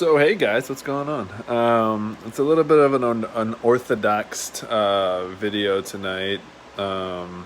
So hey guys, what's going on? It's a little bit of an unorthodox video tonight. Um,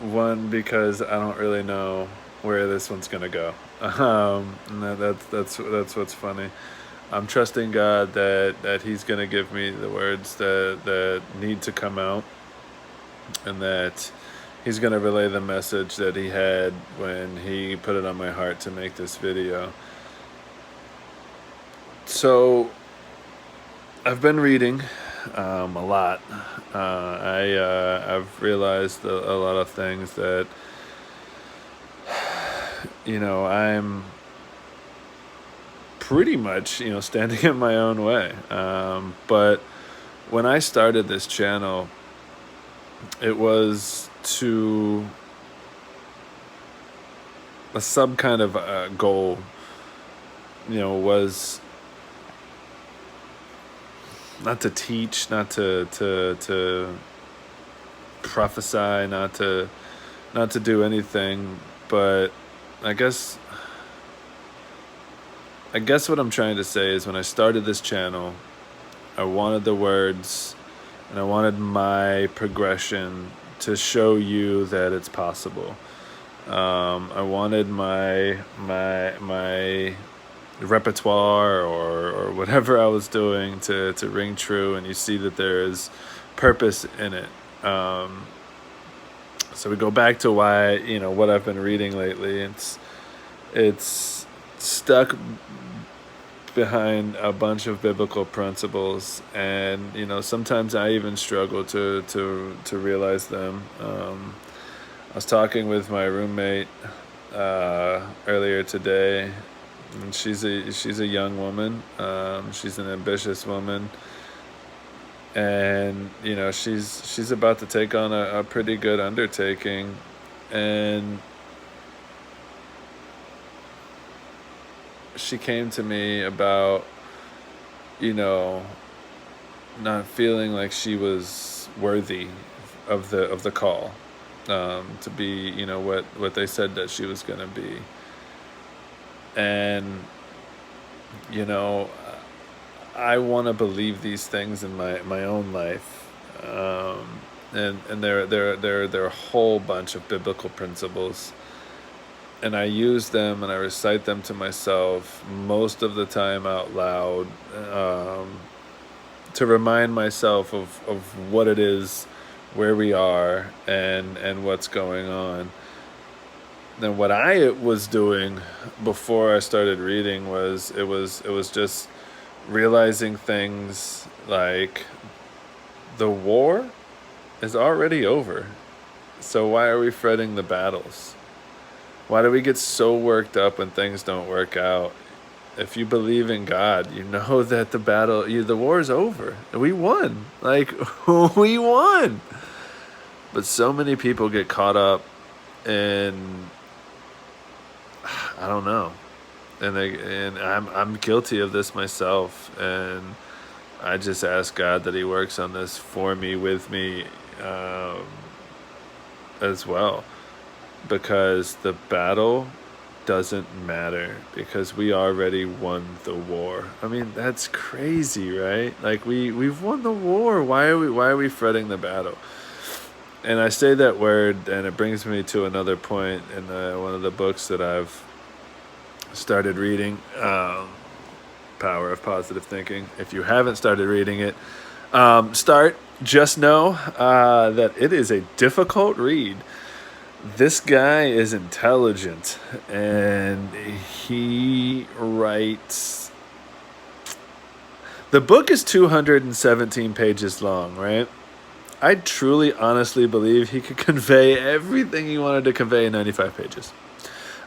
One because I don't really know where this one's gonna go. And that's what's funny. I'm trusting God that He's gonna give me the words that need to come out, and that He's gonna relay the message that He had when He put it on my heart to make this video. So I've been reading a lot. I've realized a lot of things that I'm pretty much standing in my own way. But when I started this channel, it was to a sub kind of goal. Was not to teach, not to prophesy, not to do anything, but I guess what I'm trying to say is when I started this channel, I wanted the words and I wanted my progression to show you that it's possible. I wanted my repertoire or whatever I was doing to ring true, and you see that there is purpose in it. So we go back to why, what I've been reading lately. It's stuck behind a bunch of biblical principles, and sometimes I even struggle to realize them. I was talking with my roommate earlier today, and she's a young woman. She's an ambitious woman, and she's about to take on a pretty good undertaking, and she came to me about not feeling like she was worthy of the call, to be what they said that she was going to be. And I want to believe these things in my own life, and they're a whole bunch of biblical principles, and I use them and I recite them to myself most of the time out loud, to remind myself of what it is, where we are, and what's going on. Then what I was doing before I started reading was just realizing things like the war is already over. So why are we fretting the battles? Why do we get so worked up when things don't work out? If you believe in God, you know that the war is over. We won. Like, we won. But so many people get caught up in, I don't know, and I'm guilty of this myself, and I just ask God that He works on this for me, with me, as well, because the battle doesn't matter, because we already won the war. I mean, that's crazy, right? Like we've won the war. Why are we fretting the battle? And I say that word, and it brings me to another point in one of the books that I've started reading, Power of Positive Thinking. If you haven't started reading it, start. Just know that it is a difficult read. This guy is intelligent, and he writes. The book is 217 pages long, right? I truly, honestly believe he could convey everything he wanted to convey in 95 pages.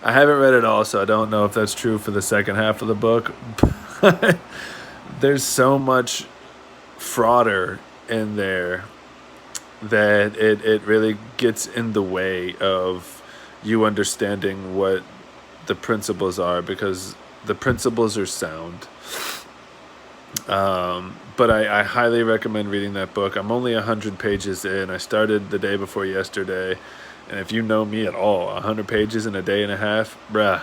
I haven't read it all, so I don't know if that's true for the second half of the book. But there's so much frauder in there that it really gets in the way of you understanding what the principles are, because the principles are sound. But I highly recommend reading that book. I'm only 100 pages in. I started the day before yesterday. And if you know me at all, 100 pages in a day and a half, bruh.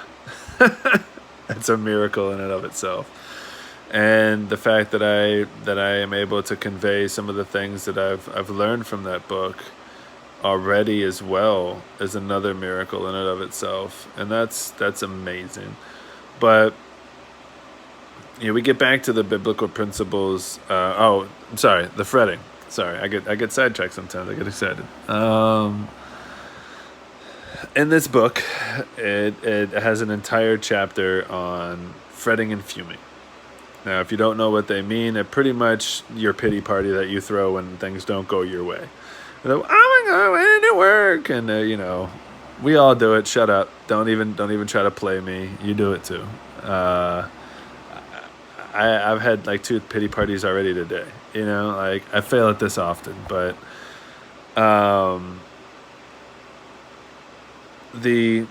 It's a miracle in and of itself. And the fact that I am able to convey some of the things that I've learned from that book already as well is another miracle in and of itself. And that's amazing. But we get back to the biblical principles. I'm sorry, the fretting. Sorry, I get sidetracked sometimes. I get excited. In this book, it has an entire chapter on fretting and fuming. Now, if you don't know what they mean, they're pretty much your pity party that you throw when things don't go your way. I'm going to work, and we all do it. Shut up! Don't even try to play me. You do it too. I've had like 2 pity parties already today. Like I fail at this often, but the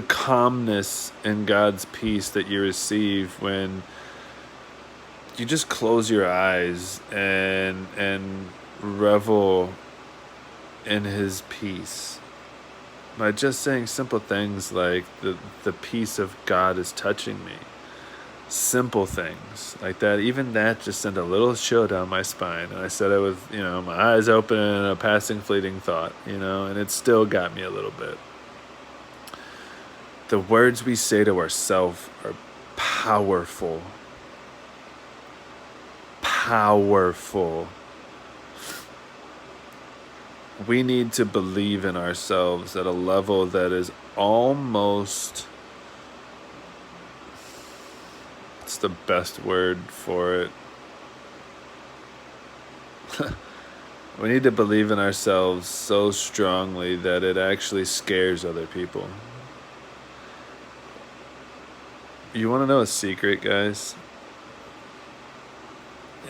calmness and God's peace that you receive when you just close your eyes and revel in his peace by just saying simple things like the peace of God is touching me. Simple things like that. Even that just sent a little chill down my spine. And I said it with, my eyes open and a passing fleeting thought, and it still got me a little bit. The words we say to ourselves are powerful. Powerful. We need to believe in ourselves at a level that is almost, it's the best word for it. We need to believe in ourselves so strongly that it actually scares other people. You want to know a secret, guys?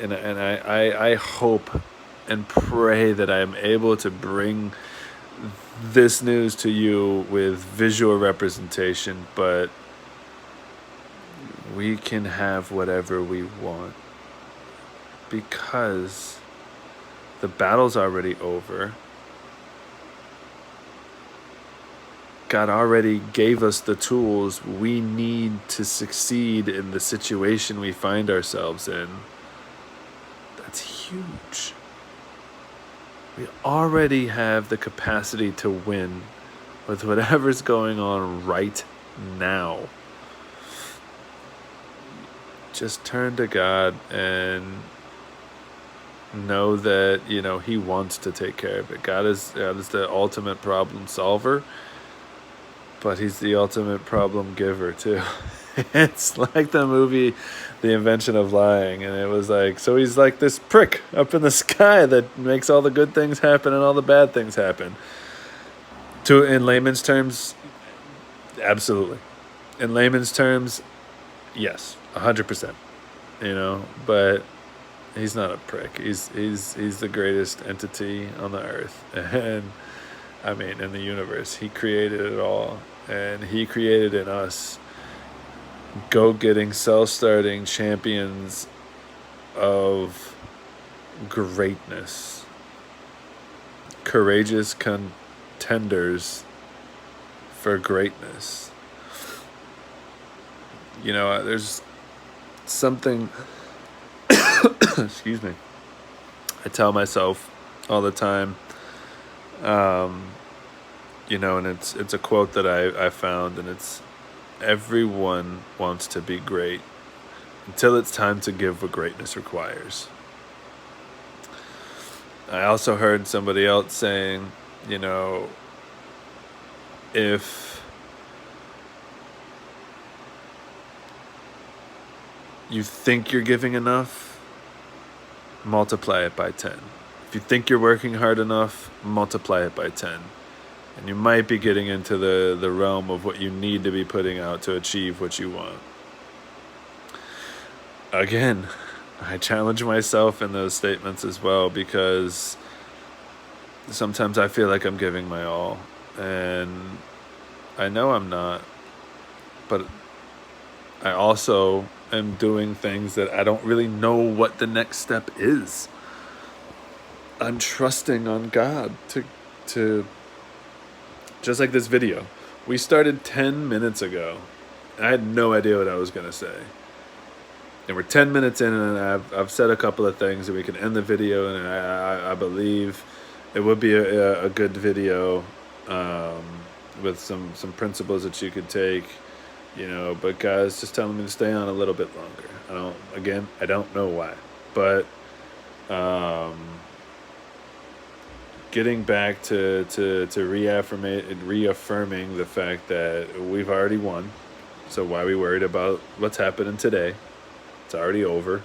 And I hope and pray that I am able to bring this news to you with visual representation, but we can have whatever we want because the battle's already over. God already gave us the tools we need to succeed in the situation we find ourselves in. That's huge. We already have the capacity to win with whatever's going on right now. Just turn to God and know that, he wants to take care of it. God is the ultimate problem solver, but he's the ultimate problem giver too. It's like the movie The Invention of Lying, and it was like, so he's like this prick up in the sky that makes all the good things happen and all the bad things happen. In layman's terms, absolutely. In layman's terms, yes, 100%. But he's not a prick. He's the greatest entity on the earth, and in the universe. He created it all, and he created in us go-getting, self-starting champions of greatness, courageous contenders for greatness. There's something excuse me, I tell myself all the time, and it's a quote that I found, and it's, everyone wants to be great until it's time to give what greatness requires. I also heard somebody else saying, if you think you're giving enough, multiply it by 10. If you think you're working hard enough, multiply it by 10. And you might be getting into the realm of what you need to be putting out to achieve what you want. Again, I challenge myself in those statements as well, because sometimes I feel like I'm giving my all. And I know I'm not. But I also am doing things that I don't really know what the next step is. I'm trusting on God to just like this video. We started 10 minutes ago. I had no idea what I was going to say. And we're 10 minutes in, and I've said a couple of things, and we can end the video. And I believe it would be a good video with some principles that you could take, But God's just telling me to stay on a little bit longer. I don't know why, but getting back to reaffirming the fact that we've already won. So why are we worried about what's happening today? It's already over.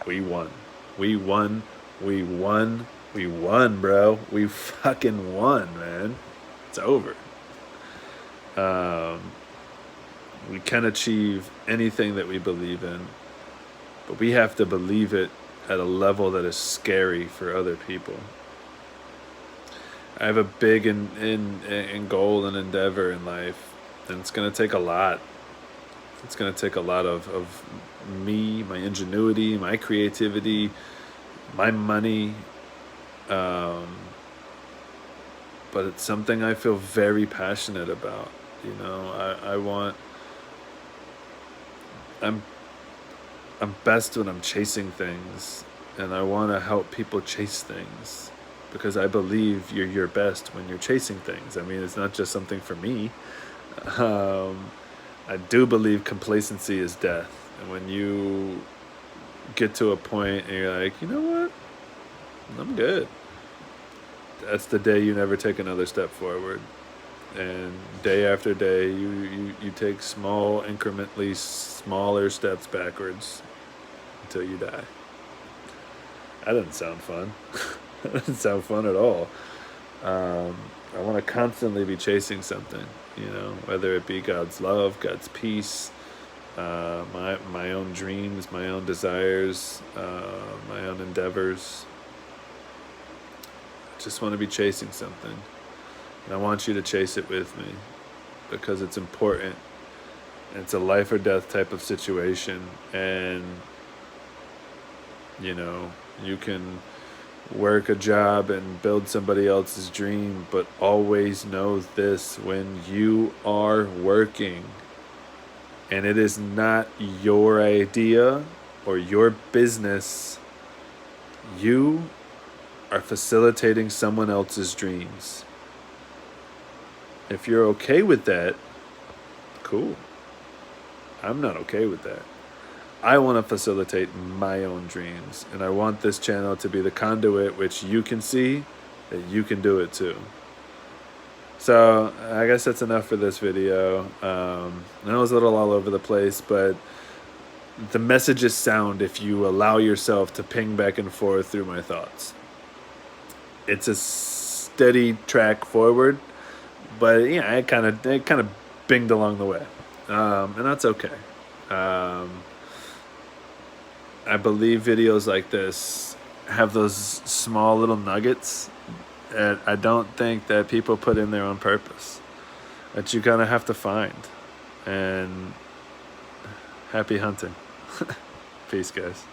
We won. We won. We won. We won, bro. We fucking won, man. It's over. We can achieve anything that we believe in, but we have to believe it at a level that is scary for other people. I have a big in goal and endeavor in life, and it's going to take a lot. It's going to take a lot of me, my ingenuity, my creativity, my money, but it's something I feel very passionate about. I'm best when I'm chasing things, and I want to help people chase things, because I believe you're your best when you're chasing things. I mean, it's not just something for me. I do believe complacency is death. And when you get to a point and you're like, you know what? I'm good. That's the day you never take another step forward. And day after day, you take incrementally smaller steps backwards until you die. That doesn't sound fun. That doesn't sound fun at all. I want to constantly be chasing something, whether it be God's love, God's peace, my own dreams, my own desires, my own endeavors. I just want to be chasing something. And I want you to chase it with me, because it's important. It's a life or death type of situation. And, you can work a job and build somebody else's dream, but always know this: when you are working and it is not your idea or your business, you are facilitating someone else's dreams. If you're okay with that, cool. I'm not okay with that. I want to facilitate my own dreams, and I want this channel to be the conduit which you can see that you can do it too. So I guess that's enough for this video. I know it was a little all over the place, but the message is sound if you allow yourself to ping back and forth through my thoughts. It's a steady track forward, but it kind of binged along the way, and that's okay. I believe videos like this have those small little nuggets that I don't think that people put in there on purpose, that you kind of have to find. And happy hunting. Peace, guys.